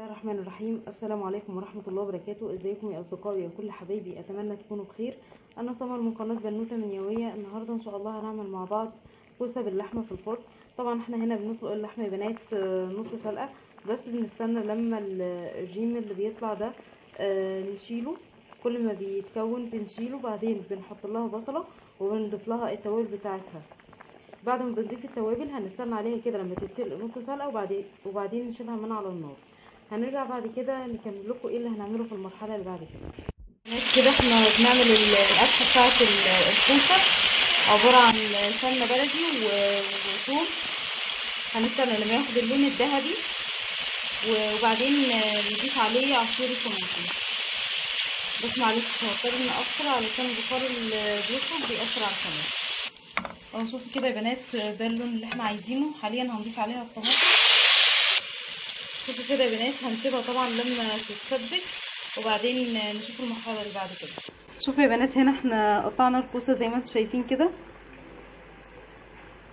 الله الرحمن الرحيم. السلام عليكم ورحمة الله وبركاته. ازيكم يا اصدقائي وكل حبايبي، اتمنى تكونوا بخير. انا سمر من قناة بنوتة منيوية. النهاردة ان شاء الله هنعمل مع بعض كوسة باللحمة في الفرن. طبعا احنا هنا بنسلق اللحمة يا بنات نص سلقة، بس بنستنى لما الرجيم اللي بيطلع ده نشيله. كل ما بيتكون بنشيله، بعدين بنحط لها بصلة وبنضيف لها التوابل بتاعتها. بعد ما بنضيف التوابل هنستنى عليها كده لما تتسلق نص سلقة، وبعدين نشيلها من على النار. هنرجع بعد كده نكمل لكم ايه اللي هنعمله في المرحله اللي بعد كده. كده احنا بنعمل الاكله بتاعه الكوسه، عباره عن سمنه بلدي وثوم. هنستنى لما ياخد اللون الذهبي وبعدين نضيف عليه عصير الطماطم. بس معلش هضطر اني اقفل علشان البخار اللي بيخرج بيأثر على القناه. اهو شوفوا كده يا بنات، ده اللون اللي احنا عايزينه. حاليا هنضيف عليها الطماطم. شوفوا كده يا بنات، هنسيبها طبعا لما تتسبك وبعدين نشوف المرحله اللي بعد كده. شوفوا يا بنات، هنا احنا قطعنا الكوسه زي ما انتم شايفين كده،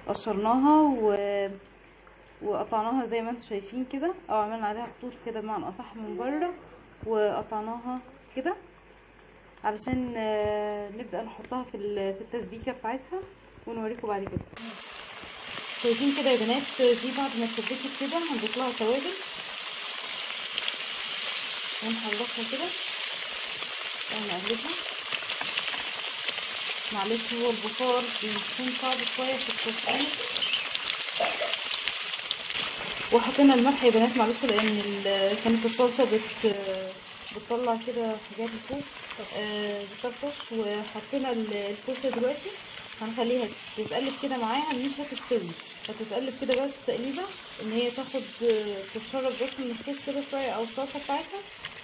قشرناها وقطعناها زي ما انتم شايفين كده، او عملنا عليها خطوط كده بمعنى اصح من بره، وقطعناها كده علشان نبدا نحطها في التسبيكه بتاعتها ونوريكم بعد كده. شايفين كده يا بنات، دي بعد ما اتسبكت كده هنضيف لها توابل ونحركها كده ونقلبها. معلش هو البخار بيكون صعب شويه في التسويه. وحطينا الملح يا بنات معلش، لان كانت الصلصه بتطلع كده حاجات فوق بتطرطش. وحطينا الكوسه دلوقتي هنخليها تتقلب كده معاها، مش هتستوي، هتتقلب كده بس تقليبه ان هي تاخد تتشرب بس من الصوص كده شويه او الصلصه بتاعتها،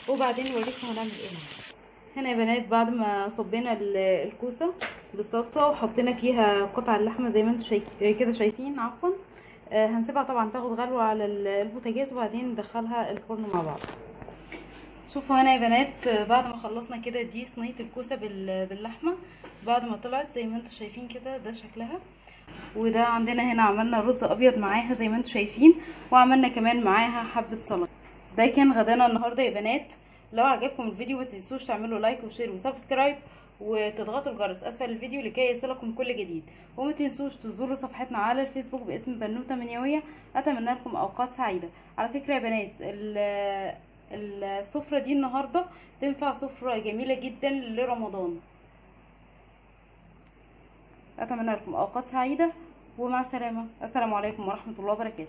وبعدين نوريكم هنعمل ايه. هنا يا بنات بعد ما صبينا الكوسه بالصلصه وحطينا فيها قطع اللحمه زي ما انتم كده شايفين، عفوا هنسيبها طبعا تاخد غلوه على البوتاجاز وبعدين ندخلها الفرن مع بعض. شوفوا هنا يا بنات، بعد ما خلصنا كده دي صينيه الكوسه باللحمه بعد ما طلعت زي ما انتم شايفين كده، ده شكلها. وده عندنا هنا عملنا رز ابيض معاها زي ما انتم شايفين، وعملنا كمان معاها حبه سلطه. ده كان غدانا النهارده يا بنات. لو عجبكم الفيديو ما تنسوش تعملوا لايك وشير وسبسكرايب وتضغطوا الجرس اسفل الفيديو لكي يصلكم كل جديد. وما تنسوش تزوروا صفحتنا على الفيسبوك باسم بنوته منيويه. اتمنى لكم اوقات سعيده. على فكره يا بنات، السفره دي النهارده تنفع سفره جميله جدا لرمضان. اتمنى لكم اوقات سعيده ومع السلامه. السلام عليكم ورحمه الله وبركاته.